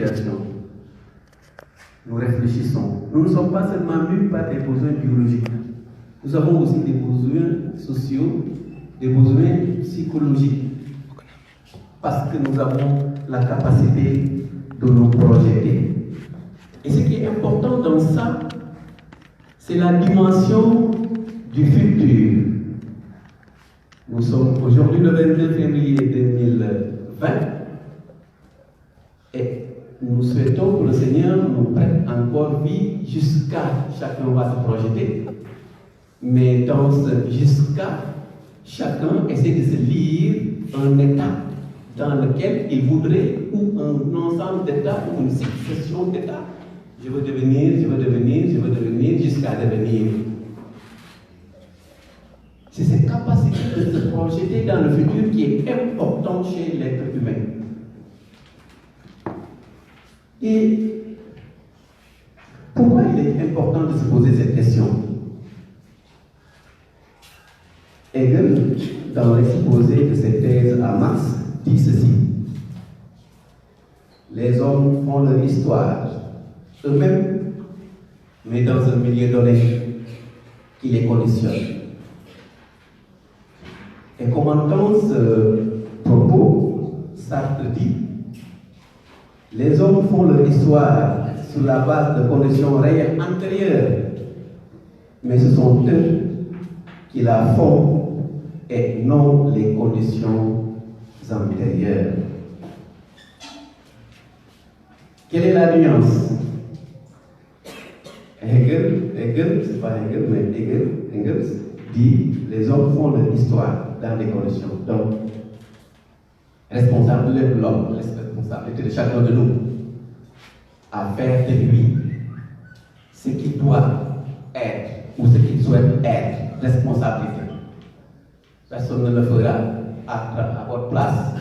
situation. Nous réfléchissons. Nous ne sommes pas seulement mus par des besoins biologiques. Nous avons aussi des besoins sociaux, des besoins psychologiques. Parce que nous avons la capacité de nous projeter. Et ce qui est important dans ça, c'est la dimension du futur. Nous sommes aujourd'hui le 22 février 2020 et nous souhaitons que le Seigneur nous prête encore vie jusqu'à, chacun va se projeter, mais dans ce jusqu'à, chacun essaie de se lire un état dans lequel il voudrait, ou un ensemble d'états, ou une succession d'états. Je veux devenir, jusqu'à devenir. C'est cette capacité de se projeter dans le futur qui est importante chez l'être humain. Et pourquoi il est important de se poser cette question? Hegel, dans l'exposé de ses thèses à Marx, dit ceci: les hommes font leur histoire eux-mêmes, mais dans un milieu donné qui les conditionne. Et commentant ce propos, Sartre dit: les hommes font leur histoire sur la base de conditions réelles antérieures, mais ce sont eux qui la font et non les conditions antérieures. Quelle est la nuance? Hegel, c'est pas Hegel, mais Hegel dit: les hommes font leur histoire dans des conditions. Donc, responsabilité de l'homme, responsabilité de chacun de nous, à faire de lui ce qu'il doit être ou ce qu'il souhaite être, responsabilité. Personne ne le fera à votre place.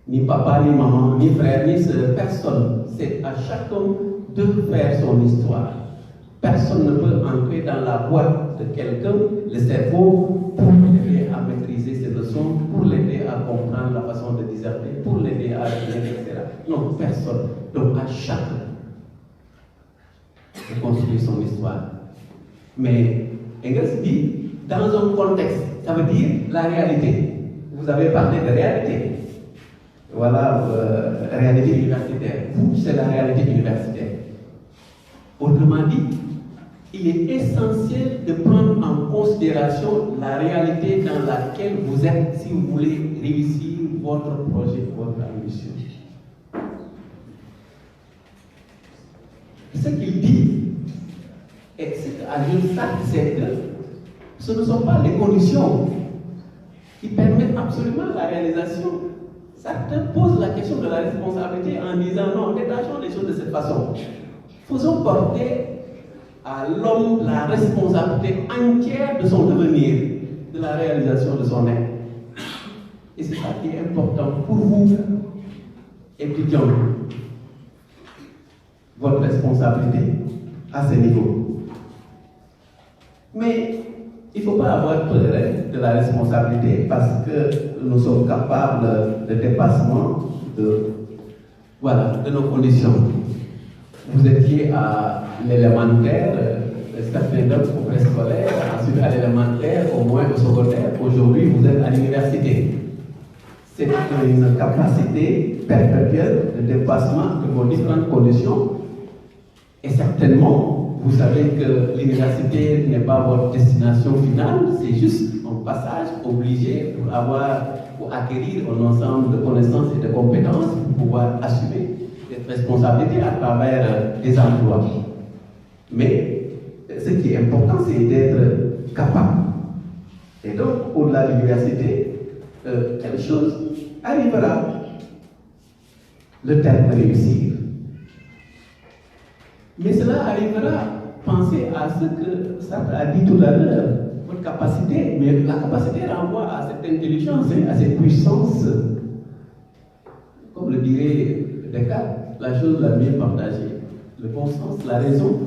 Ni papa, ni maman, ni frère, ni sœur, personne. C'est à chacun de faire son histoire. Personne ne peut entrer dans la boîte de quelqu'un, le cerveau, pour l'aider à maîtriser ses leçons, pour l'aider à comprendre la façon de discerner, pour l'aider à retenir, etc. Non, personne. Donc à chacun de construire son histoire. Mais Engels dit, dans un contexte, ça veut dire la réalité. Vous avez parlé de réalité. Voilà, réalité universitaire. Vous, c'est la réalité universitaire. Autrement dit, il est essentiel de prendre en considération la réalité dans laquelle vous êtes si vous voulez réussir votre projet, votre ambition. Ce qu'il dit, et ce qu'ajoute Sartre, c'est que ce ne sont pas les conditions qui permettent absolument la réalisation. Sartre pose la question de la responsabilité en disant non, détachons les choses de cette façon. Faisons porter à l'homme la responsabilité entière de son devenir, de la réalisation de son être. Et c'est ça qui est important pour vous, étudiants. Votre responsabilité à ce niveau. Mais il ne faut pas avoir peur de la responsabilité parce que nous sommes capables de dépassement de nos conditions. Vous étiez à l'élémentaire, certains d'autres au préscolaire, ensuite à l'élémentaire, au moins au secondaire. Aujourd'hui, vous êtes à l'université. C'est une capacité perpétuelle de dépassement de vos différentes conditions. Et certainement, vous savez que l'université n'est pas votre destination finale, c'est juste un passage obligé pour acquérir un ensemble de connaissances et de compétences pour pouvoir assumer cette responsabilité à travers des emplois. Mais ce qui est important, c'est d'être capable. Et donc, au-delà de l'université, quelque chose arrivera. Le terme réussir. Mais cela arrivera, pensez à ce que Sartre a dit tout à l'heure, votre capacité, mais la capacité renvoie à cette intelligence, à cette puissance. Comme le dirait Descartes, la chose la mieux partagée, le bon sens, la raison,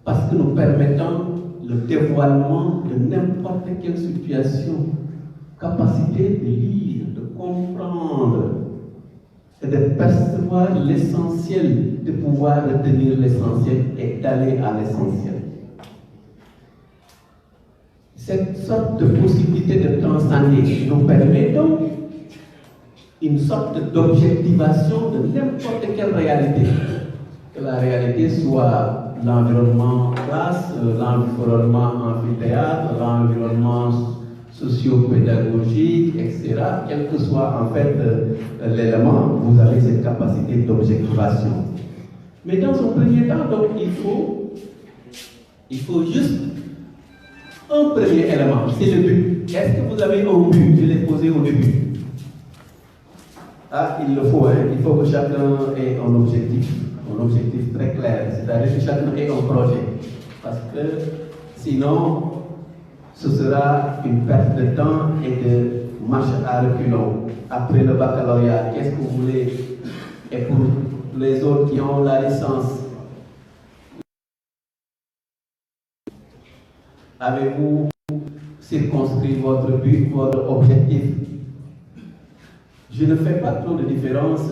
parce que nous permettons le dévoilement de n'importe quelle situation, capacité de lire, de comprendre, et de percevoir l'essentiel, de pouvoir retenir l'essentiel et d'aller à l'essentiel. Cette sorte de possibilité de transcender nous permet donc une sorte d'objectivation de n'importe quelle réalité. Que la réalité soit l'environnement classe, l'environnement amphithéâtre, l'environnement socio-pédagogique, etc. Quel que soit en fait l'élément, vous avez cette capacité d'objectivation. Mais dans un premier temps, donc, il faut juste un premier élément, c'est le but. Est-ce que vous avez un but? Je l'ai posé au début. Ah, il le faut, hein. Il faut que chacun ait un objectif très clair, c'est-à-dire que chacun ait un projet. Parce que sinon, ce sera une perte de temps et de marche à reculons. Après le baccalauréat, qu'est-ce que vous voulez? Et pour les autres qui ont la licence, avez-vous circonscrit votre but, votre objectif? Je ne fais pas trop de différence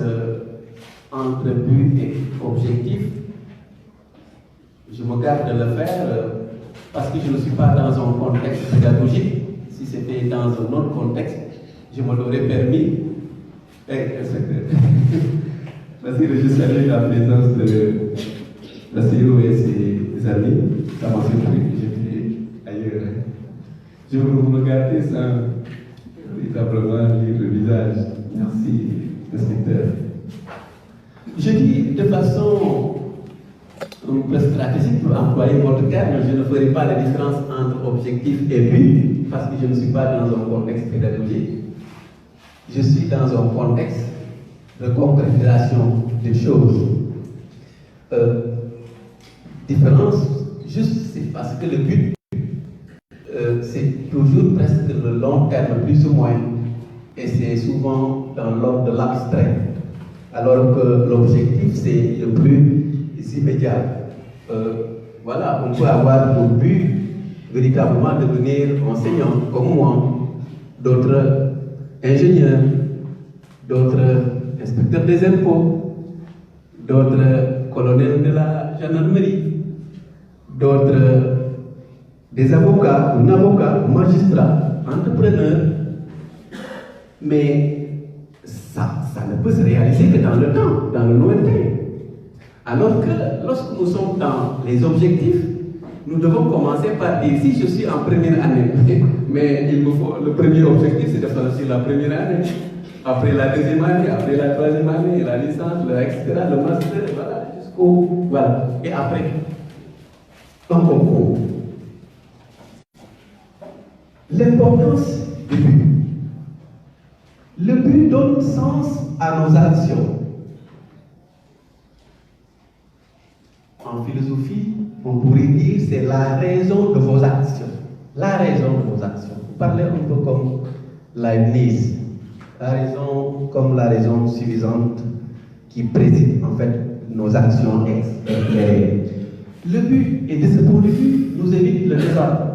entre but et objectif. Je me garde de le faire parce que je ne suis pas dans un contexte pédagogique. Si c'était dans un autre contexte, je me l'aurais permis. Parce que je salue la présence de la CEO et ses amis. Ça m'a surpris, j'étais ailleurs. Je vous regardais sans véritablement lire le visage. Merci, inspecteur. Je dis de façon un peu stratégique pour employer votre terme, je ne ferai pas la différence entre objectif et but, parce que je ne suis pas dans un contexte pédagogique. Je suis dans un contexte de concrétisation des choses. Différence, juste c'est parce que le but, c'est toujours presque le long terme, plus ou moins, et c'est souvent dans l'ordre de l'abstrait, alors que l'objectif, c'est le plus immédiat. Voilà, on peut avoir pour but véritablement devenir enseignant, comme moi, d'autres ingénieurs, d'autres inspecteurs des impôts, d'autres colonels de la gendarmerie, d'autres des avocats, un avocat, un magistrat, entrepreneur. Mais ça ne peut se réaliser que dans le temps, dans le lointain. Alors que lorsque nous sommes dans les objectifs, nous devons commencer par dire si je suis en première année, mais il me faut le premier objectif, c'est de faire la première année. Après la deuxième année, après la troisième année, la licence, etc., le master, voilà, jusqu'au. Voilà. Et après, un concours. L'importance du but. Le but donne sens à nos actions. En philosophie, on pourrait dire c'est la raison de vos actions. La raison de vos actions. Vous parlez un peu comme Leibniz. La raison comme la raison suffisante qui préside en fait nos actions extérieures. Le but, et de ce point de vue, nous évite le désordre.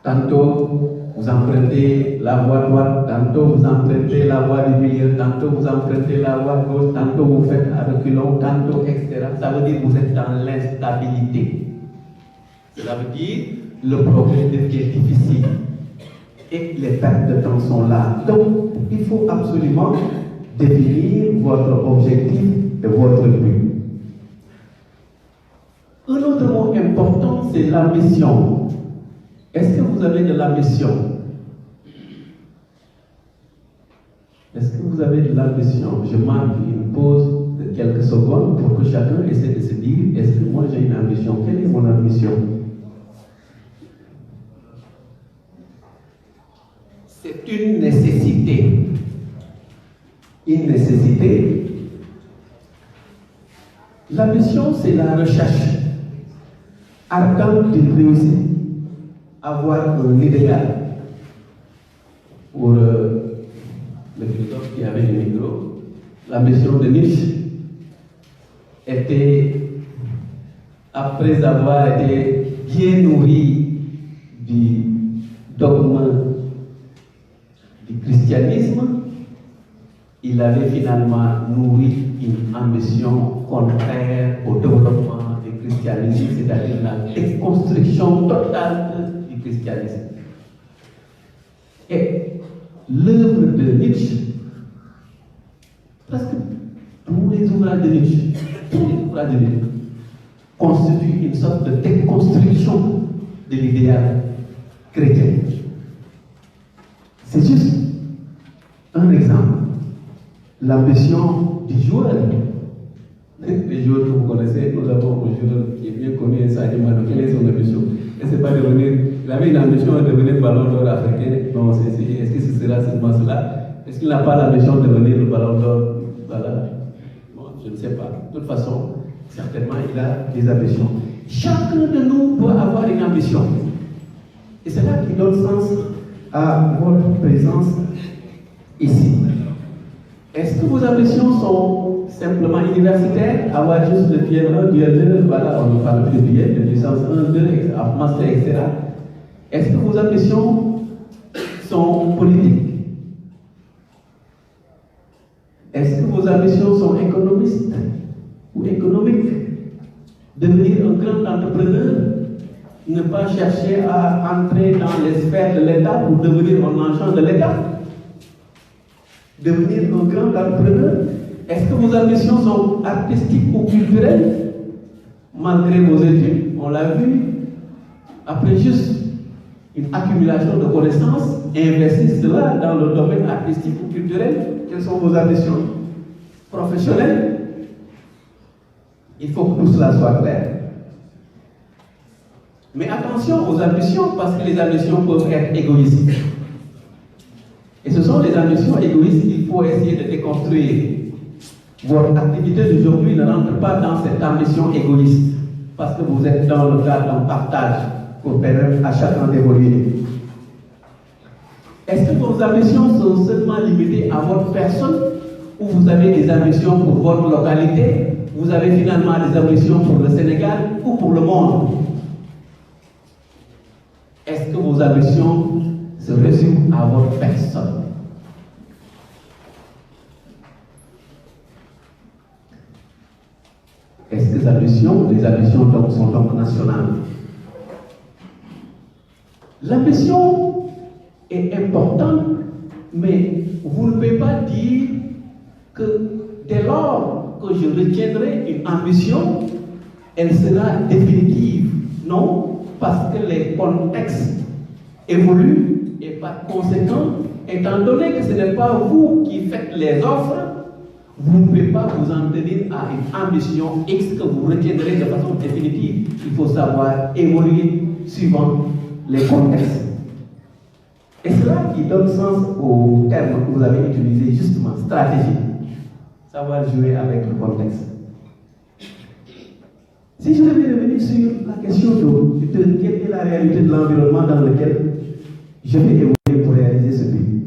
Tantôt, vous empruntez la voie droite, tantôt vous empruntez la voie du milieu, tantôt vous empruntez la voie gauche, tantôt vous faites à reculons, tantôt, etc. Ça veut dire que vous êtes dans l'instabilité. Cela veut dire que le progrès devient difficile et les pertes de temps sont là. Donc, il faut absolument définir votre objectif et votre but. Un autre mot important, c'est l'ambition. Est-ce que vous avez de l'ambition? Est-ce que vous avez de l'ambition? Je marque une pause de quelques secondes pour que chacun essaie de se dire, est-ce que moi j'ai une ambition? Quelle est mon ambition? C'est une nécessité. Une nécessité. L'ambition, c'est la recherche ardente d'une réussite. Avoir un idéal. Pour le philosophe qui avait le micro, l'ambition de Nietzsche était, après avoir été bien nourri du dogme du christianisme, il avait finalement nourri une ambition contraire au développement du christianisme, c'est-à-dire la déconstruction totale du christianisme. Et l'œuvre de Nietzsche, presque tous les ouvrages de Nietzsche, constituent une sorte de déconstruction de l'idéal chrétien. C'est juste un exemple. L'ambition du joueur. Les joueurs que vous connaissez, nous avons un joueur qui est bien connu, Sadio Mané. Quelle est son ambition? Et c'est pas devenir. Il avait une ambition de devenir ballon d'or africain. Non, est-ce que ce sera seulement cela? Est-ce qu'il n'a pas l'ambition de devenir le ballon d'or? Voilà. Bon, je ne sais pas. De toute façon, certainement, il a des ambitions. Chacun de nous doit avoir une ambition. Et c'est là qui donne sens à votre présence ici. Est-ce que vos ambitions sont simplement universitaires, avoir juste le PL1, PL2, voilà, on ne parle plus de PL, de licence 1, 2, master, etc. Est-ce que vos ambitions sont politiques? Est-ce que vos ambitions sont économistes ou économiques? Devenir un grand entrepreneur, ne pas chercher à entrer dans les sphères de l'État pour devenir un agent de l'État? Devenir un grand entrepreneur? Est-ce que vos ambitions sont artistiques ou culturelles? Malgré vos études, on l'a vu, après juste une accumulation de connaissances, investissez cela dans le domaine artistique ou culturel. Quelles sont vos ambitions professionnelles? Il faut que tout cela soit clair. Mais attention aux ambitions, parce que les ambitions peuvent être égoïstes. Et ce sont les ambitions égoïstes qu'il faut essayer de déconstruire. Votre activité d'aujourd'hui ne rentre pas dans cette ambition égoïste, parce que vous êtes dans le cadre d'un partage pour permettre à chacun d'évoluer. Est-ce que vos ambitions sont seulement limitées à votre personne, ou vous avez des ambitions pour votre localité? Vous avez finalement des ambitions pour le Sénégal ou pour le monde? Est-ce que vos ambitions se résument à votre personne? Est-ce que les ambitions sont donc nationales? L'ambition est importante, mais vous ne pouvez pas dire que dès lors que je retiendrai une ambition, elle sera définitive. Non, parce que les contextes évoluent et par conséquent, étant donné que ce n'est pas vous qui faites les offres, vous ne pouvez pas vous en tenir à une ambition X que vous retiendrez de façon définitive. Il faut savoir évoluer suivant les contextes. Et c'est là qui donne sens au terme que vous avez utilisé justement, stratégie. Savoir jouer avec le contexte. Si je devais revenir sur la question de quelle est la réalité de l'environnement dans lequel je vais évoluer pour réaliser ce but.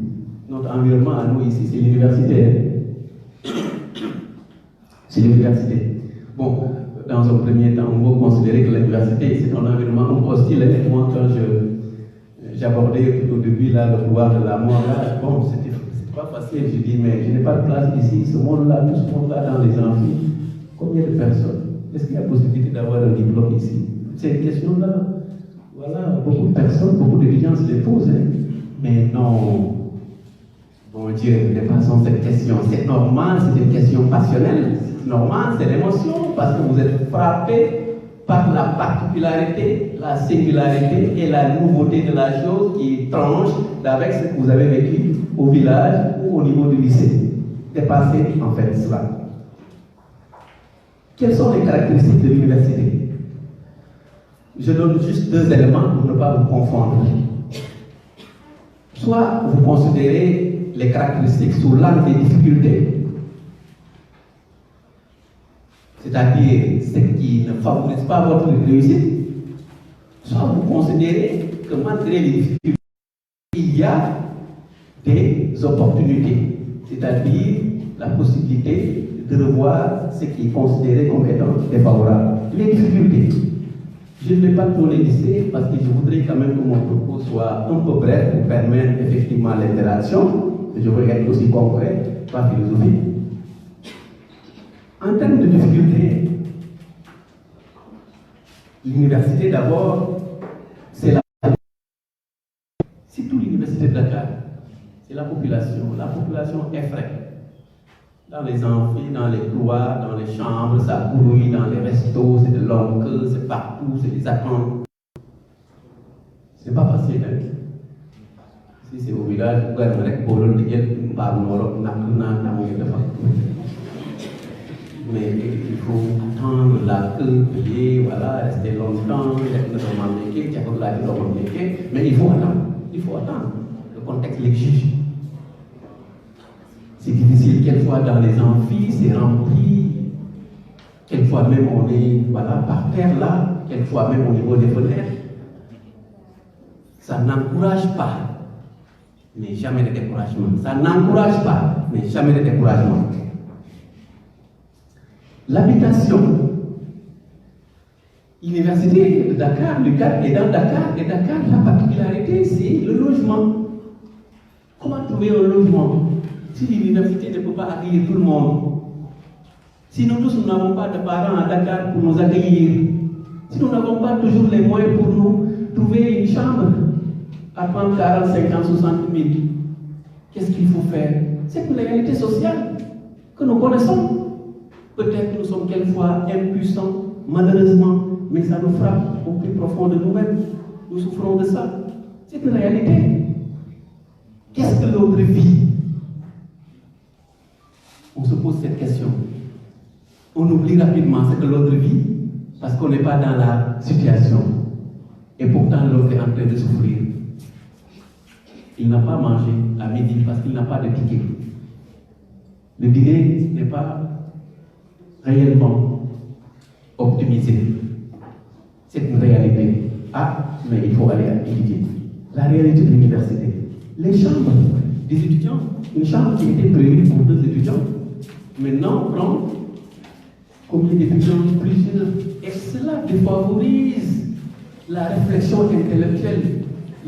Notre environnement à nous ici, c'est l'université. C'est l'université. Bon, dans un premier temps, on va considérer que l'université, c'est un environnement un peu hostile. Et moi, quand j'abordais au début là, le pouvoir de la mort, là, bon, c'était pas facile. Je dis, mais je n'ai pas de place ici, ce monde-là, tout ce monde-là dans les amphis. Combien de personnes? Est-ce qu'il y a possibilité d'avoir un diplôme ici? C'est une question-là. Voilà, beaucoup de personnes, beaucoup d'étudiants se les posent. Hein. Mais non. Bon Dieu, dépassons cette question. C'est normal, c'est une question passionnelle. C'est normal, c'est l'émotion, parce que vous êtes frappé par la particularité, la singularité et la nouveauté de la chose qui tranche avec ce que vous avez vécu au village ou au niveau du lycée. Dépassez en fait cela. Quelles sont les caractéristiques de l'université? Je donne juste deux éléments pour ne pas vous confondre. Soit vous considérez les caractéristiques sous l'angle des difficultés, c'est-à-dire ce qui ne favorise pas votre réussite, soit vous considérez que malgré les difficultés, il y a des opportunités, c'est-à-dire la possibilité de revoir ce qui est considéré comme étant défavorable. Les difficultés. Je ne vais pas trop les lister parce que je voudrais quand même que mon propos soit un peu bref pour permettre effectivement l'interaction. Je veux être aussi concret. pas philosophique. En termes de difficultés, l'université d'abord, c'est la... C'est toute l'université de Dakar, c'est la population. La population effraie. Dans les amphis, dans les couloirs, dans les chambres, ça grouille, dans les restos, c'est de longues queues, c'est partout, c'est des attentes. C'est pas facile, hein? Si c'est au village, vous allez avec Bolon, mais il faut attendre la queue, payer, voilà, rester longtemps, mais il faut attendre, le contexte l'exige. C'est difficile, quelquefois dans les amphis, c'est rempli, quelquefois même on est par terre là, quelquefois même au niveau des fenêtres. Ça n'encourage pas, mais jamais de découragement. Ça n'encourage pas, mais jamais de découragement. L'habitation, l'université de Dakar, l'UQAD est dans Dakar, et Dakar, la particularité, c'est le logement. Comment trouver un logement si l'université ne peut pas accueillir tout le monde? Si nous tous, nous n'avons pas de parents à Dakar pour nous accueillir, si nous n'avons pas toujours les moyens pour nous trouver une chambre à 30, 40, 50, 60 000, qu'est-ce qu'il faut faire? C'est une réalité sociale que nous connaissons. Peut-être que nous sommes quelquefois impuissants, malheureusement, mais ça nous frappe au plus profond de nous-mêmes. Nous souffrons de ça. C'est une réalité. Qu'est-ce que l'autre vit? On se pose cette question. On oublie rapidement ce que l'autre vit parce qu'on n'est pas dans la situation. Et pourtant, l'autre est en train de souffrir. Il n'a pas mangé à midi parce qu'il n'a pas de ticket. Le dîner n'est pas réellement optimisé. C'est une réalité. Ah, mais il faut aller étudier. La réalité de l'université. Les chambres des étudiants, une chambre qui était prévue pour 2 étudiants, maintenant on prend combien d'étudiants? Plusieurs. Et cela défavorise la réflexion intellectuelle,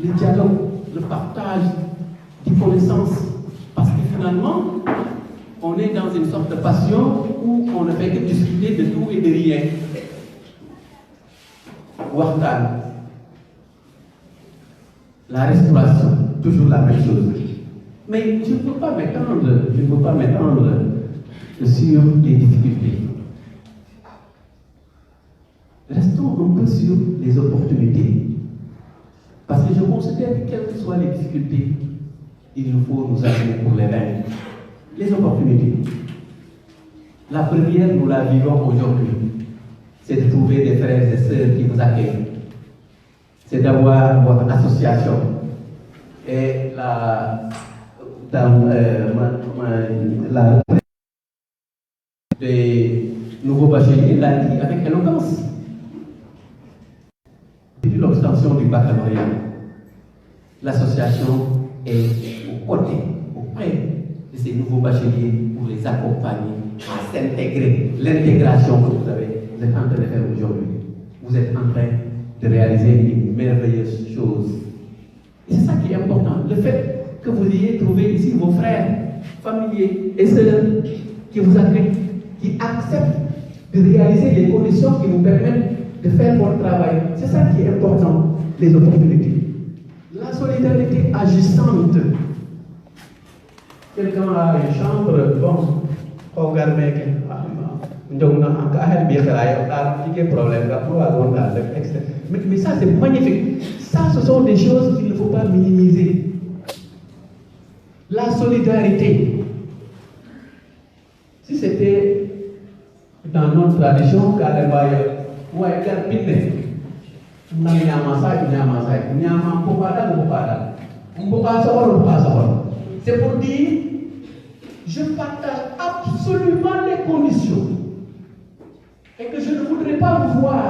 le dialogue, le partage des connaissances. Parce que finalement, on est dans une sorte de passion où on ne fait que discuter de tout et de rien. Wartan, la restauration, toujours la même chose. Mais je ne peux pas m'étendre sur les difficultés. Restons un peu sur les opportunités. Parce que je considère que quelles que soient les difficultés, il nous faut nous amener pour les vaincre. Les opportunités. La première, nous la vivons aujourd'hui. C'est de trouver des frères et sœurs qui vous accueillent. C'est d'avoir votre association. Et des nouveaux bacheliers l'a dit avec éloquence. Depuis l'obtention du baccalauréat, l'association est aux côtés, auprès de ces nouveaux bacheliers pour les accompagner à s'intégrer. L'intégration que vous êtes en train de faire aujourd'hui. Vous êtes en train de réaliser une merveilleuse chose. Et c'est ça qui est important. Le fait que vous ayez trouvé ici vos frères, familiers et sœurs qui vous accueillent, qui acceptent de réaliser les conditions qui vous permettent de faire votre travail. C'est ça qui est important, les opportunités. La solidarité agissante. Quelqu'un a une chambre, bon, regarde, mais ça c'est magnifique. Ça, ce sont des choses qu'il ne faut pas minimiser. La solidarité. Si c'était dans notre tradition, c'est pour dire, je partage absolument les conditions et que je ne voudrais pas vous voir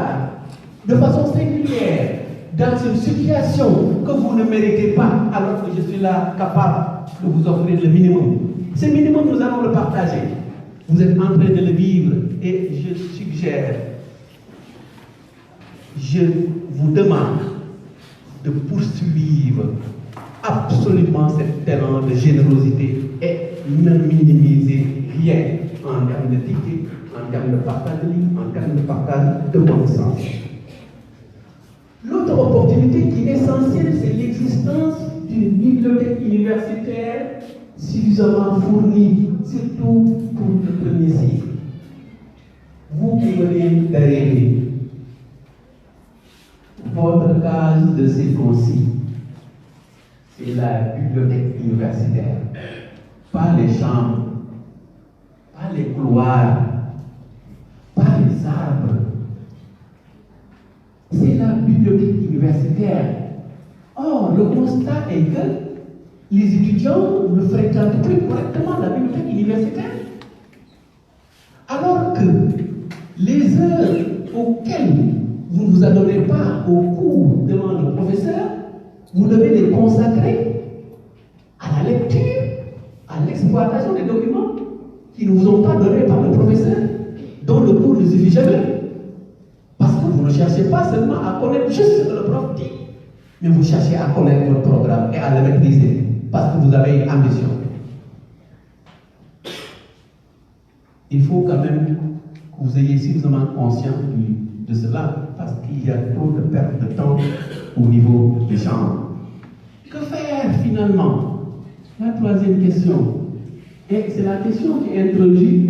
de façon singulière dans une situation que vous ne méritez pas, alors que je suis là capable de vous offrir le minimum. Ce minimum, nous allons le partager. Vous êtes en train de le vivre et je suggère, je vous demande de poursuivre absolument cet élan de générosité et ne minimisez rien en termes de tickets, en termes de partage de livres, en termes de partage de connaissances. L'autre opportunité qui est essentielle, c'est l'existence d'une bibliothèque universitaire suffisamment fournie, surtout pour le premier cycle. Vous qui venez d'arriver, votre case de circoncis, c'est la bibliothèque universitaire. Pas les chambres, pas les couloirs, pas les arbres. C'est la bibliothèque universitaire. Or, le constat est que les étudiants ne fréquentent plus correctement la bibliothèque universitaire. Alors que les heures auxquelles vous ne vous adonnez pas au cours devant le professeur, vous devez les consacrer à la lecture, à l'exploitation des documents qui ne vous ont pas donnés par le professeur, dont le cours ne suffit jamais. Parce que vous ne cherchez pas seulement à connaître juste ce que le prof dit, mais vous cherchez à connaître votre programme et à le maîtriser, parce que vous avez une ambition. Il faut quand même que vous ayez suffisamment conscience de cela, parce qu'il y a trop de perte de temps au niveau des chambres. Que faire finalement? La troisième question, et c'est la question qui introduit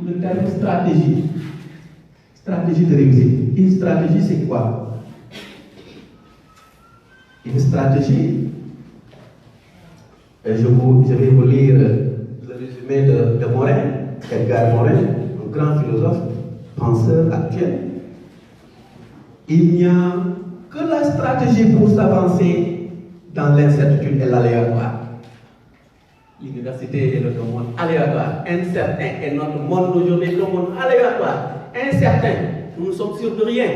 le terme stratégie. Stratégie de réussite. Une stratégie, c'est quoi? Une stratégie, je vais vous lire le résumé de Morin, Edgar Morin, un grand philosophe, penseur actuel. Il n'y a que la stratégie pour s'avancer dans l'incertitude et l'aléatoire. L'université est notre monde aléatoire, incertain, et notre monde d'aujourd'hui est le monde aléatoire, incertain. Nous ne sommes sûrs de rien.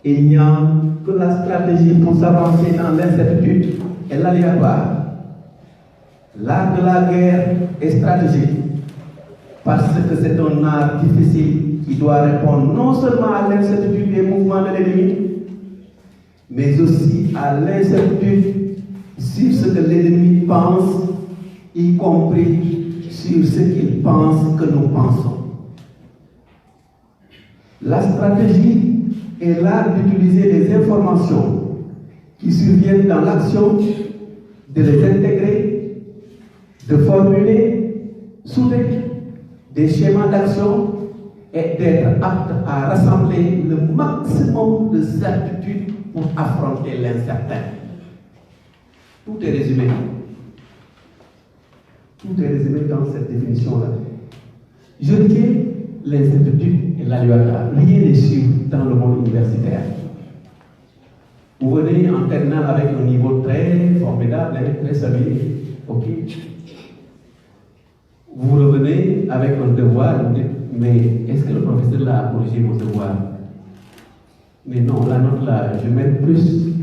Il n'y a que la stratégie pour s'avancer dans l'incertitude et l'aléatoire. L'art de la guerre est stratégique parce que c'est un art difficile qui doit répondre non seulement à l'incertitude des mouvements de l'ennemi, mais aussi à l'incertitude sur ce que l'ennemi pense, y compris sur ce qu'il pense que nous pensons. La stratégie est l'art d'utiliser les informations qui surviennent dans l'action, de les intégrer, de formuler, souder des schémas d'action et d'être apte à rassembler le maximum de certitude pour affronter l'incertain. Tout est résumé. Tout est résumé dans cette définition-là. Je dis l'incertitude et l'aléatoire. Rien n'est sûr dans le monde universitaire. Vous venez en terminale avec un niveau très formidable, très solide. Ok. Vous revenez avec un devoir, vous dites, mais est-ce que le professeur l'a corrigé mon devoir? Mais non, la note là, je mets plus.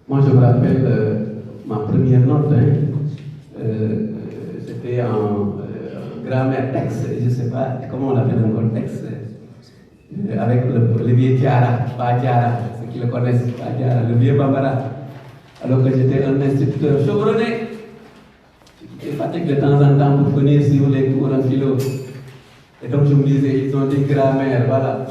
Moi, je me rappelle ma première note, c'était en grammaire texte, je ne sais pas comment on l'appelle encore texte, avec le vieux Diara, pas Diara, ceux qui le connaissent, pas Diara, le vieux Bambara. Alors que j'étais un instituteur chevronné, je fatigue de temps en temps pour venir suivre les cours en philo. Et donc je me disais, ils ont dit grammaire, voilà.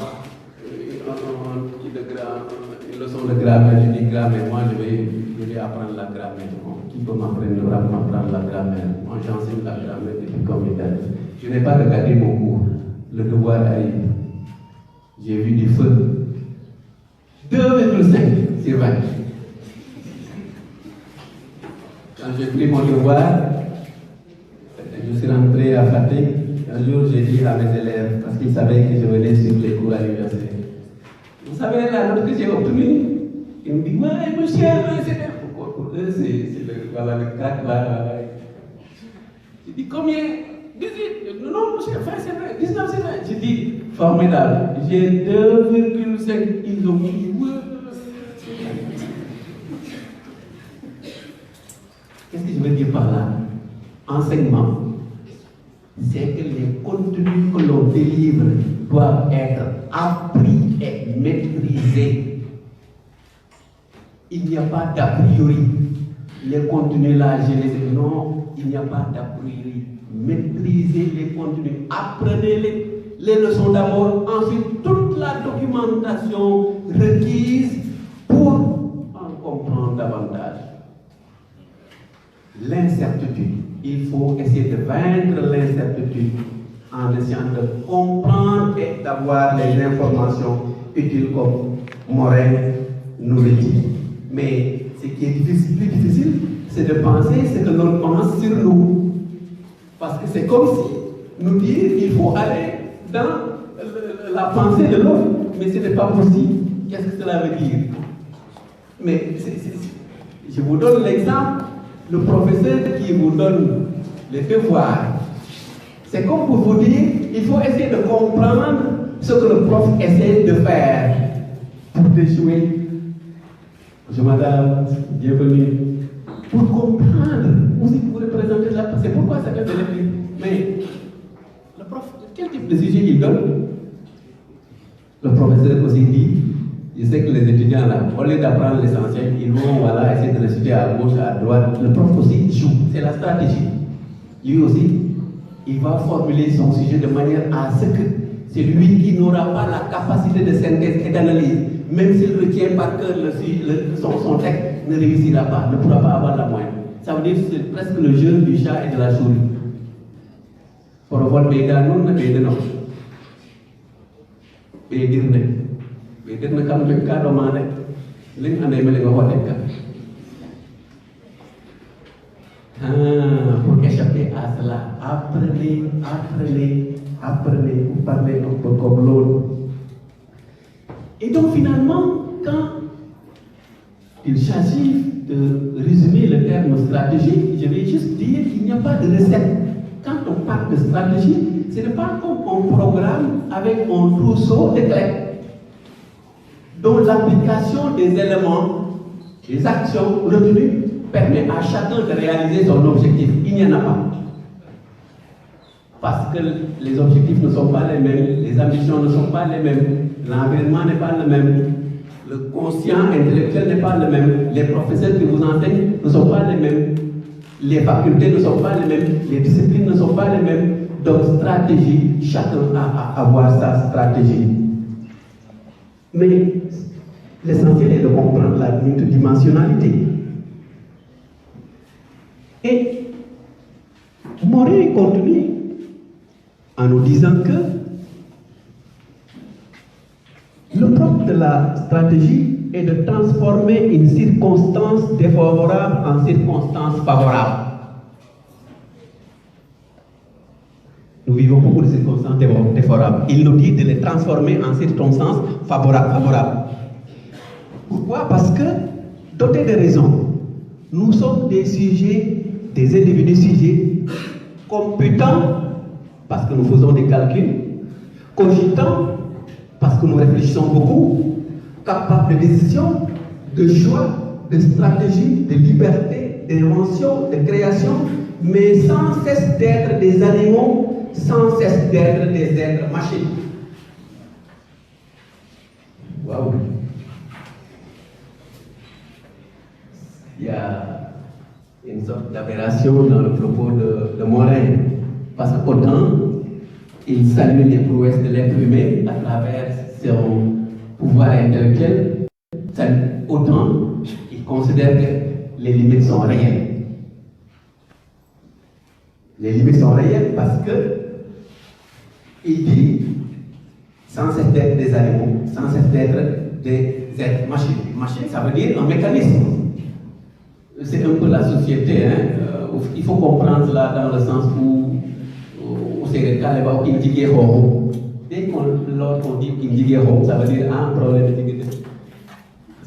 Une leçon de grammaire, je dis grammaire, moi je vais apprendre la grammaire. Qui peut m'apprendre la grammaire? Moi j'enseigne la grammaire depuis combien d'années? Je n'ai pas regardé mon cours. Le devoir arrive. J'ai vu du feu. 2,5 sur 20. Quand j'ai pris mon devoir, je suis rentré à Fatigue. Un jour, j'ai dit à mes élèves, parce qu'ils savaient que je venais suivre les cours à l'université, vous savez la note que j'ai obtenue? Ils me disent, ouais, monsieur, c'est pourquoi pour eux, c'est le crack là. J'ai dit, combien? 18. Non, monsieur, c'est vrai, 19, c'est vrai. J'ai dit, formidable. J'ai 2,5. Ils ont dit, ouais. Qu'est-ce que je veux dire par là? Enseignement, c'est que les contenus que l'on délivre doivent être appris et maîtrisés. Il n'y a pas d'a priori. les contenus là, je les ai. Non, il n'y a pas d'a priori. Maîtrisez les contenus, apprenez les leçons d'abord, ensuite toute la documentation requise pour en comprendre davantage. L'incertitude, il faut essayer de vaincre l'incertitude en essayant de comprendre et d'avoir les informations utiles comme Morin nous le dit. Mais ce qui est plus difficile, c'est de penser ce que l'on pense sur nous. Parce que c'est comme si nous dire qu'il faut aller dans la pensée de l'autre. Mais ce n'est pas possible. Qu'est-ce que cela veut dire? Mais je vous donne l'exemple. Le professeur qui vous donne les devoirs, c'est comme pour vous dire, il faut essayer de comprendre ce que le prof essaie de faire pour déjouer. Bonjour madame, bienvenue. Pour comprendre, vous pouvez présenter là, c'est pourquoi ça vient de l'écrire. Mais le prof, quel type de sujet il donne? Le professeur aussi dit, je sais que les étudiants là, au lieu d'apprendre l'essentiel, ils vont essayer de le suivre à gauche, à droite. Le prof aussi joue, c'est la stratégie. Lui aussi, il va formuler son sujet de manière à ce que celui qui n'aura pas la capacité de synthèse et d'analyse, même s'il retient par cœur son texte, ne réussira pas, ne pourra pas avoir la moyenne. Ça veut dire que c'est presque le jeu du chat et de la souris. Pour avoir des non, des non. Des dirne. Des dirne comme le cas de Mané. L'un en aimé les voix pour échapper à cela, apprenez, vous parlez un peu comme l'autre. Et donc finalement, quand il s'agit de résumer le terme stratégie, je vais juste dire qu'il n'y a pas de recette. Quand on parle de stratégie, ce n'est pas comme un programme avec un trousseau de clés, dont l'application des éléments, des actions retenues permet à chacun de réaliser son objectif. Il n'y en a pas. Parce que les objectifs ne sont pas les mêmes, les ambitions ne sont pas les mêmes, l'environnement n'est pas le même, le conscient intellectuel n'est pas le même, les professeurs qui vous enseignent ne sont pas les mêmes, les facultés ne sont pas les mêmes, les disciplines ne sont pas les mêmes. Donc, stratégie, chacun a à avoir sa stratégie. Mais l'essentiel est de comprendre la multidimensionnalité. Et Morin continue en nous disant que le propre de la stratégie est de transformer une circonstance défavorable en circonstance favorable. Nous vivons beaucoup de circonstances défavorables. Il nous dit de les transformer en circonstances favorables. Pourquoi? Parce que, dotés de raison, nous sommes des sujets, des individus sujets, compétents, parce que nous faisons des calculs, cogitants, parce que nous réfléchissons beaucoup, capables de décision, de choix, de stratégie, de liberté, d'invention, de création, mais sans cesse d'être des animaux, sans cesse d'être des êtres machines. Waouh! Il y a une sorte d'aberration dans le propos de Morin, parce qu'autant il salue les prouesses de l'être humain à travers son pouvoir intellectuel, autant il considère que les limites sont réelles. Les limites sont réelles parce que il dit, sans cesse d'être des animaux, sans cesse d'être des êtres machines. Machine, ça veut dire un mécanisme. C'est un peu la société, hein. Il faut comprendre cela dans le sens où c'est le cas là-bas qui dit dès qu'on dit qu'il dit ça veut dire un problème de dignité.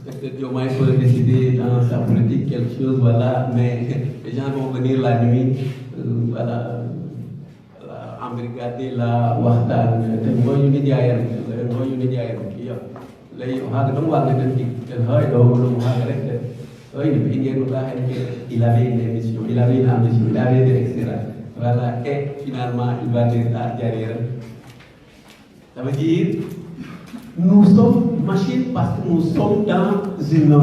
L'inspecteur Diomaye peut décider dans sa politique quelque chose, voilà, mais les gens vont venir la nuit, voilà, embrigader la waxtaan te mooy ñu jaayam lay xaag dong wax na den hay do lu xaag rek il avait une émission, il avait une ambition, il avait des etc. Voilà, et finalement il va dire à derrière. Ça veut dire Nous sommes machines parce que nous sommes dans une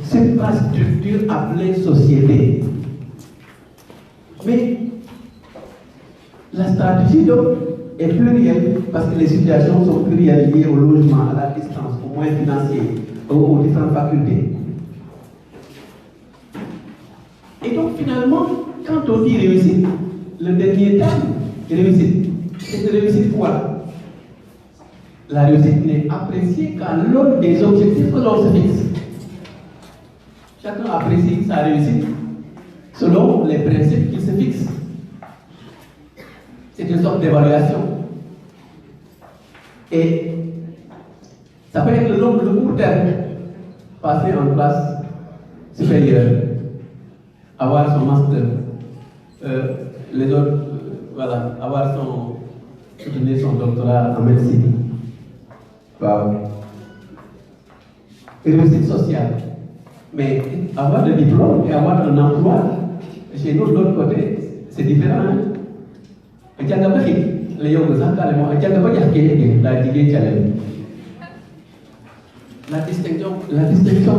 superstructure appelée société. Mais la stratégie donc est plurielle parce que les situations sont plurielles liées au logement, à la distance, aux moyens financiers, aux différentes facultés. Et donc finalement, quand on dit réussite, le dernier terme, réussite, c'est de réussite quoi? La réussite n'est appréciée qu'à l'aune des objectifs que l'on se fixe. Chacun apprécie sa réussite selon les principes qu'il se fixe. C'est une sorte d'évaluation. Et ça peut être le court terme. Passer en classe supérieure, avoir son master, les autres, voilà, soutenir son doctorat en médecine. Wow. Réussite sociale. Mais avoir le diplôme et avoir un emploi, chez nous, de l'autre côté, c'est différent. La distinction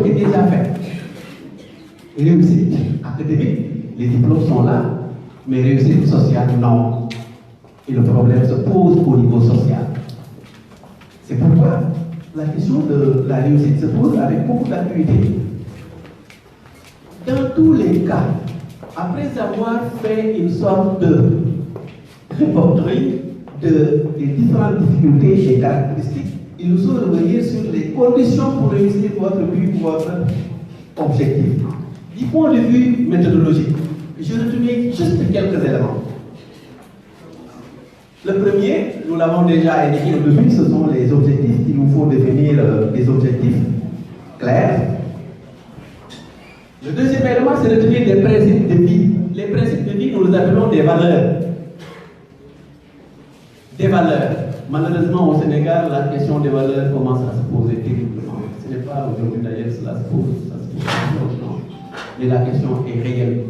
est déjà faite. Réussite académique, les diplômes sont là, mais réussite sociale, non. Et le problème se pose au niveau social. C'est pourquoi la question de la réussite se pose avec beaucoup d'acuité. Dans tous les cas, après avoir fait une sorte de répertoire des différentes difficultés et caractéristiques, il nous faut revenir sur les conditions pour réussir votre but ou votre objectif. Du point de vue méthodologique, je retiens juste quelques éléments. Le premier, nous l'avons déjà indiqué au début, ce sont les objectifs. Il nous faut définir des objectifs clairs. Le deuxième élément, c'est de définir des principes de vie. Les principes de vie, nous les appelons des valeurs. Des valeurs. Malheureusement, au Sénégal, la question des valeurs commence à se poser terriblement. Ce n'est pas aujourd'hui d'ailleurs, cela se pose, non. Mais la question est réelle.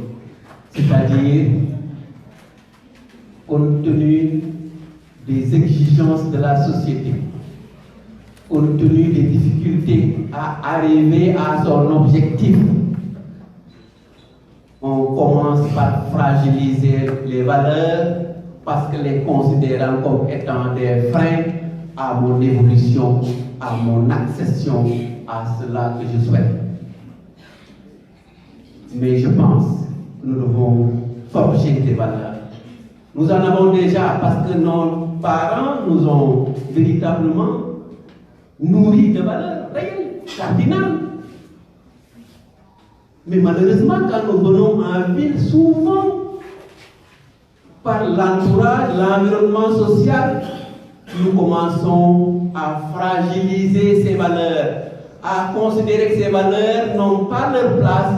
C'est-à-dire, compte tenu des exigences de la société, compte tenu des difficultés à arriver à son objectif, on commence par fragiliser les valeurs parce que les considérant comme étant des freins à mon évolution, à mon accession à cela que je souhaite. Mais je pense que nous devons forger des valeurs. Nous en avons déjà parce que nos parents nous ont véritablement nourris de valeurs réelles, cardinales. Mais malheureusement, quand nous venons en ville, souvent, par l'entourage, l'environnement social, nous commençons à fragiliser ces valeurs, à considérer que ces valeurs n'ont pas leur place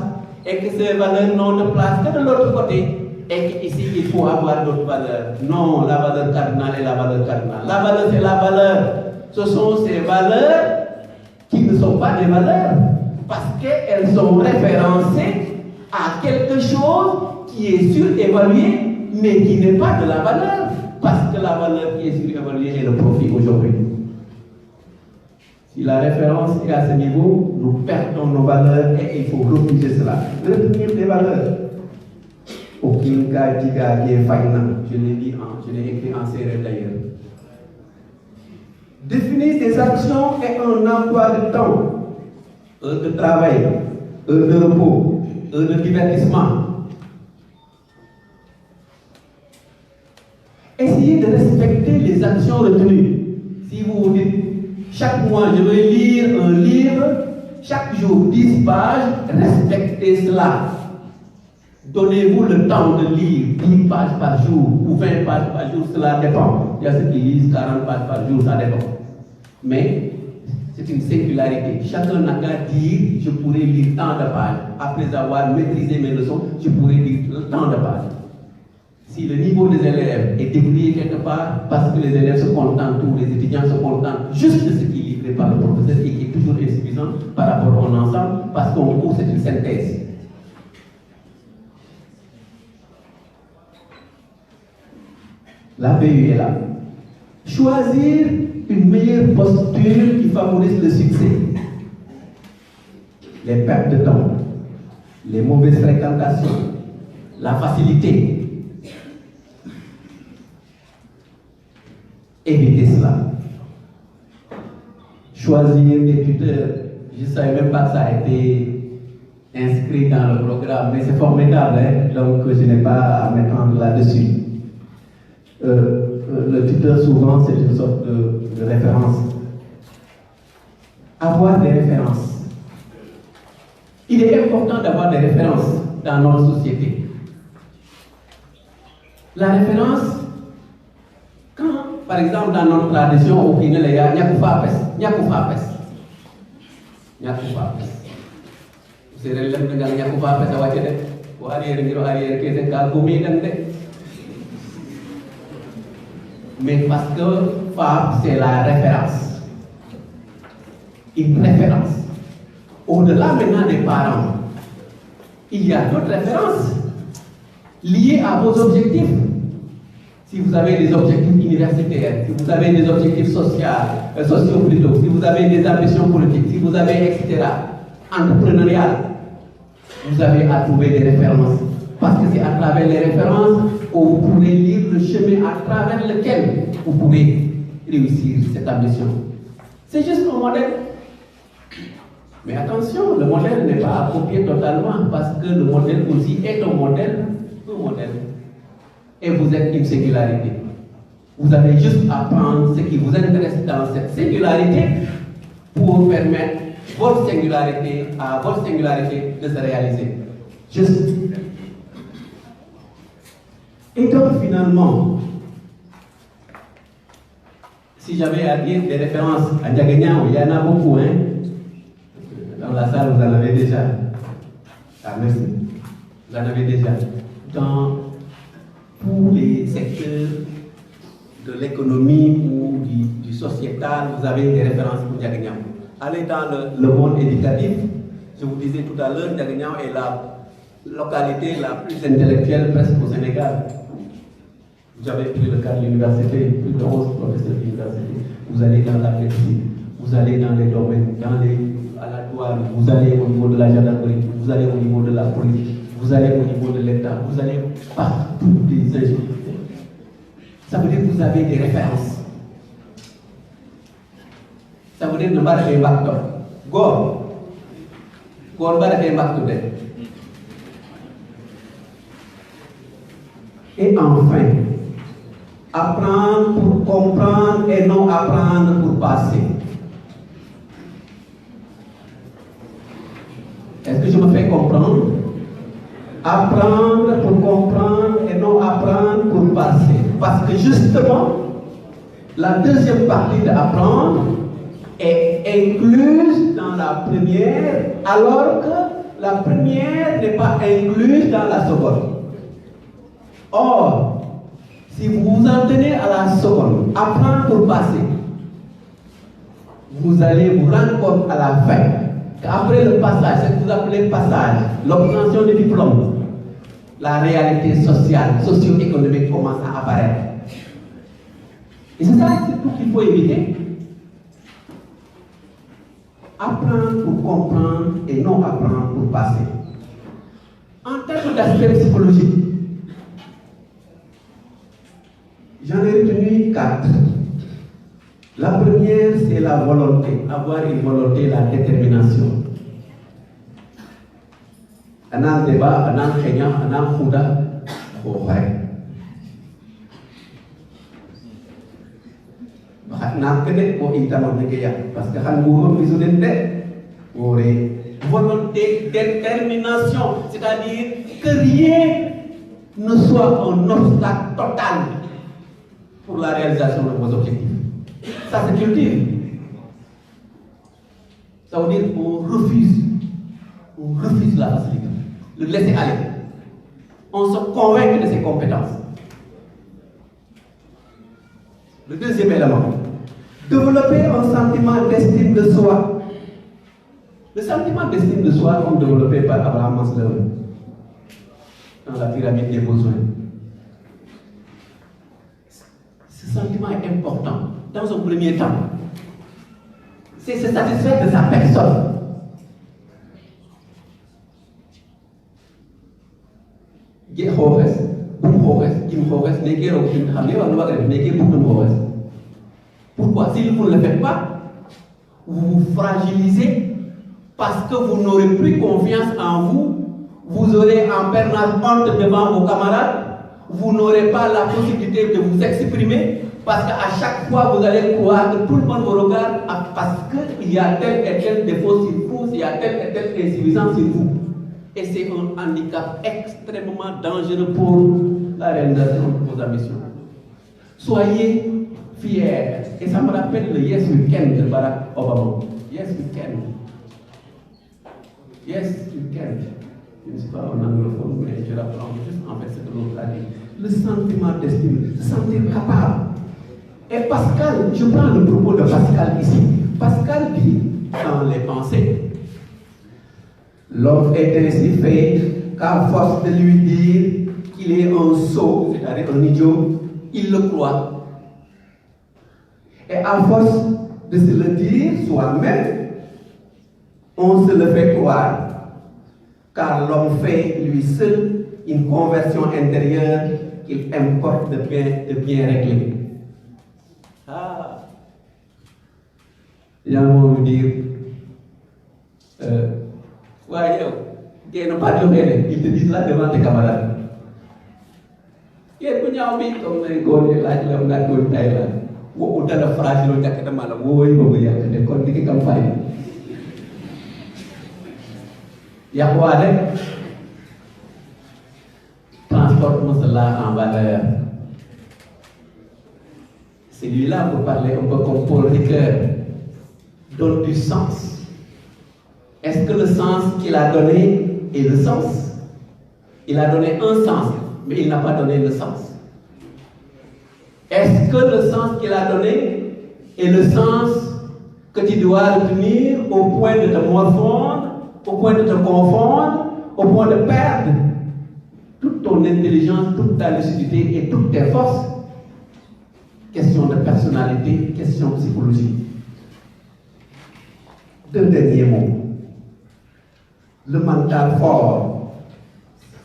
et que ces valeurs n'ont de place que de l'autre côté. Et qu'ici, il faut avoir d'autres valeurs. Non, la valeur cardinale est la valeur cardinale. La valeur, c'est la valeur. Ce sont ces valeurs qui ne sont pas des valeurs parce qu'elles sont référencées à quelque chose qui est surévalué, mais qui n'est pas de la valeur. Parce que la valeur qui est surévaluée est le profit aujourd'hui. Si la référence est à ce niveau, nous perdons nos valeurs et il faut refuser cela. Retenir des valeurs. Aucun cas diga qui est faillant. Je l'ai écrit en série d'ailleurs. Définir des actions et un emploi de temps, heure de travail, heure de repos, heure de divertissement. Essayez de respecter les actions retenues. Si vous vous dites, chaque mois je vais lire un livre, chaque jour 10 pages, respectez cela. Donnez-vous le temps de lire 10 pages par jour ou 20 pages par jour, cela dépend. Il y a ceux qui lisent 40 pages par jour, ça dépend. Mais c'est une singularité. Chacun n'a qu'à dire, je pourrais lire tant de pages. Après avoir maîtrisé mes leçons, je pourrais lire tant de pages. Si le niveau des élèves est décrié quelque part, parce que les élèves se contentent, ou les étudiants se contentent juste de ce qui est livré par le professeur et qui est toujours insuffisant par rapport à l'ensemble, parce qu'en cours c'est une synthèse. La BU est là. Choisir une meilleure posture qui favorise le succès. Les pertes de temps, les mauvaises fréquentations, la facilité. Évitez cela. Choisir des tuteurs. Je ne savais même pas que ça a été inscrit dans le programme, mais c'est formidable, hein? Donc je n'ai pas à m'étendre là-dessus. Le tuteur, souvent, c'est une sorte de référence. Avoir des références. Il est important d'avoir des références dans notre société. La référence, quand, par exemple, dans notre tradition, au final, il y a Nyakufapes. C'est le lem dengan Nyakufapes, ça va être pour arrière, qui est calcumé dans des. Mais parce que FAP, c'est la référence. Une référence. Au-delà maintenant des parents, il y a d'autres références liées à vos objectifs. Si vous avez des objectifs universitaires, si vous avez des objectifs sociaux plutôt, si vous avez des ambitions politiques, si vous avez, etc., entrepreneurial, vous avez à trouver des références. Parce que c'est à travers les références que vous pourrez lire le chemin à travers lequel vous pourrez réussir cette ambition. C'est juste un modèle. Mais attention, le modèle n'est pas à copier totalement parce que le modèle aussi est un modèle. Et vous êtes une singularité. Vous avez juste à prendre ce qui vous intéresse dans cette singularité pour permettre votre singularité à votre singularité de se réaliser. Juste. Et donc finalement, si j'avais à dire des références à Ndiaganiao, il y en a beaucoup, hein. Dans la salle, vous en avez déjà. Ah, merci. Vous en avez déjà. Dans tous les secteurs de l'économie ou du sociétal, vous avez des références pour Ndiaganiao. Allez dans le monde éducatif. Je vous disais tout à l'heure, Ndiaganiao est la localité la plus intellectuelle presque au Sénégal. Vous avez pris le cas de l'université, plus de 11 professeurs d'université. Vous allez dans la médecine, vous allez dans les domaines, à la douane, vous allez au niveau de la gendarmerie, vous allez au niveau de la police, vous allez au niveau de l'État, vous allez partout des ingénieurs. Ça veut dire que vous avez des références. Ça veut dire que vous avez des facteurs. Vous avez des facteurs. Et enfin, apprendre pour comprendre et non apprendre pour passer. Est-ce que je me fais comprendre? Apprendre pour comprendre et non apprendre pour passer. Parce que justement, la deuxième partie d'apprendre est incluse dans la première, alors que la première n'est pas incluse dans la seconde. Or, si vous vous en tenez à la seconde, apprendre pour passer, vous allez vous rendre compte à la fin qu'après le passage, ce que vous appelez passage, l'obtention du diplôme, la réalité sociale, socio-économique commence à apparaître. Et c'est ça, c'est tout qu'il faut éviter. Apprendre pour comprendre et non apprendre pour passer. En termes d'aspect psychologique, j'en ai retenu 4. La première, c'est la volonté. Avoir une volonté, la détermination. Anal débat, anal kenya, anal khuda, bohai. Nak kene ko intamon negeya, parce que kan bourou bisuden de, ore. Volonté, détermination, c'est-à-dire que rien ne soit un obstacle total pour la réalisation de vos objectifs. Ça se cultive. Ça veut dire qu'on refuse la facilité, le laisser aller. On se convainc de ses compétences. Le deuxième élément, développer un sentiment d'estime de soi. Le sentiment d'estime de soi, comme développé par Abraham Maslow dans la pyramide des besoins. Ce Ce sentiment est important. Dans un premier temps, c'est se satisfaire de sa personne. Pourquoi? Si vous ne le faites pas, vous vous fragilisez parce que vous n'aurez plus confiance en vous, vous aurez en permanence honte devant vos camarades, vous n'aurez pas la possibilité de vous exprimer parce qu'à chaque fois vous allez croire que tout le monde vous regarde parce qu'il y a tel et tel défaut sur vous, il y a tel et tel insuffisance sur vous. Et c'est un handicap extrêmement dangereux pour la réalisation de vos ambitions. Soyez fiers. Et ça me rappelle le Yes We Can de Barack Obama. Yes we can. Yes we can. Je ne suis pas un anglophone, mais je rapprends juste en fait ce que l'autre a dit. Le sentiment d'estime, se sentir capable. Et Pascal, je prends le propos de Pascal ici. Pascal dit dans les pensées, l'homme est ainsi fait qu'à force de lui dire qu'il est un sot, c'est-à-dire un idiot, il le croit. Et à force de se le dire soi-même, on se le fait croire. Car l'homme fait lui seul une conversion intérieure qu'il importe de bien régler. Ah! Les gens vont me dire, ouais, ils te disent là devant tes camarades. Il y a des gens qui comme les gars, là, qui ont gâté le taille là. Ou dans la phrase, ils ont dit que mal, ou ils vont dire que les gens qui ont fait. Il y a quoi avec? Transformons cela en valeur. Celui-là, pour parler un peu comme Paul Ricoeur, donne du sens. Est-ce que le sens qu'il a donné est le sens? Il a donné un sens, mais il n'a pas donné le sens. Est-ce que le sens qu'il a donné est le sens que tu dois retenir au point de te morfondre, au point de te confondre, au point de perdre toute ton intelligence, toute ta lucidité et toutes tes forces? Question de personnalité, question psychologique. Deux derniers mots. Le mental fort.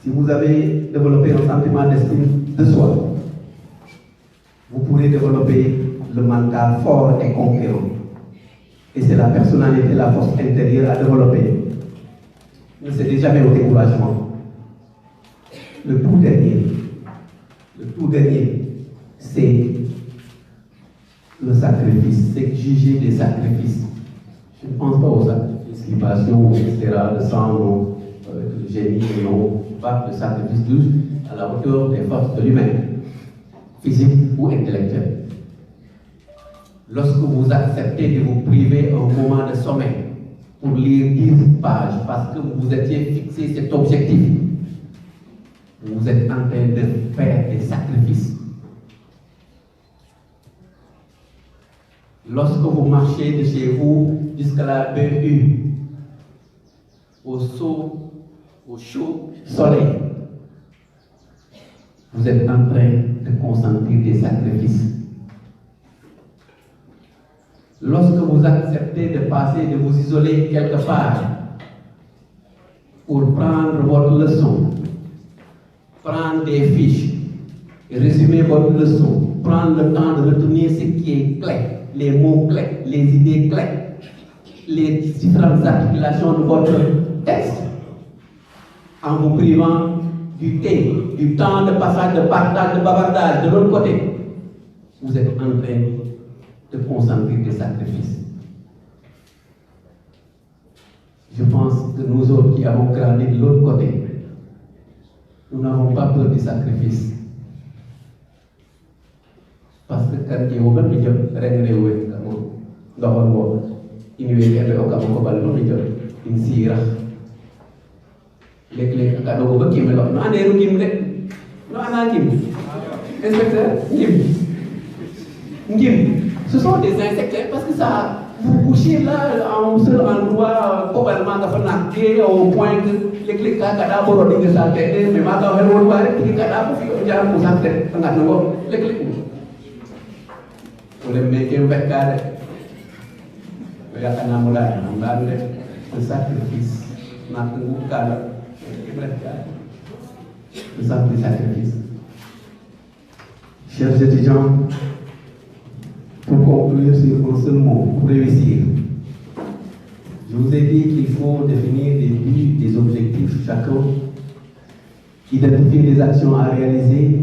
Si vous avez développé un sentiment d'estime de soi, vous pourrez développer le mental fort et conquérant. Et c'est la personnalité, la force intérieure à développer. Ne cédez jamais au découragement. Le tout dernier, c'est le sacrifice, c'est exiger des sacrifices. Je ne pense pas aux sacrifices, libation, etc., le sang, le génie, non, pas le sacrifice douce à la hauteur des forces de l'humain, physique ou intellectuel. Lorsque vous acceptez de vous priver un moment de sommeil pour lire 10 pages parce que vous étiez fixé cet objectif, vous êtes en train de faire des sacrifices. Lorsque vous marchez de chez vous jusqu'à la BU, au chaud soleil, vous êtes en train de consentir des sacrifices. Lorsque vous acceptez de passer, de vous isoler quelque part pour prendre votre leçon, prendre des fiches, résumer votre leçon, prendre le temps de retenir ce qui est clé, les mots clés, les idées clés, les différentes articulations de votre texte, en vous privant du thé, du temps de passage, de partage, de bavardage, de l'autre côté, vous êtes en train de consentir des sacrifices. Je pense que nous autres qui avons grandi de l'autre côté, nous n'avons pas peur du sacrifice. Parce que quand il y a un peu de règles, il y a ce sont des insectes parce que ça, vous couchez là en un seul endroit, probablement au point que les clés cadavres ont dit que ça tête, mais maintenant on va voir les cadavres qui ont déjà posé la tête. pour les mecs impeccable. Le sacrifice. Le sacrifice. Chers étudiants, pour conclure sur un seul mot, pour réussir, je vous ai dit qu'il faut définir des buts, des objectifs chacun, identifier les actions à réaliser,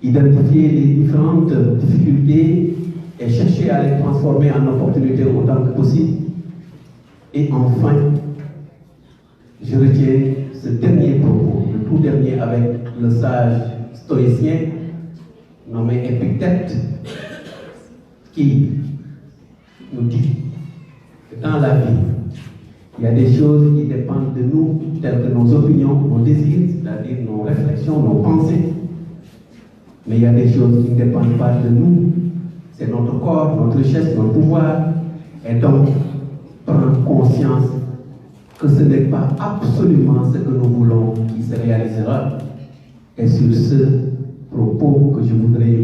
identifier les différentes difficultés et chercher à les transformer en opportunités autant que possible. Et enfin, je retiens ce dernier propos, le tout dernier avec le sage stoïcien nommé Épictète, qui nous dit que dans la vie, il y a des choses qui dépendent de nous, telles que nos opinions, nos désirs, c'est-à-dire nos réflexions, nos pensées. Mais il y a des choses qui ne dépendent pas de nous. C'est notre corps, notre richesse, notre pouvoir. Et donc, prendre conscience que ce n'est pas absolument ce que nous voulons qui se réalisera. Et sur ce propos que je voudrais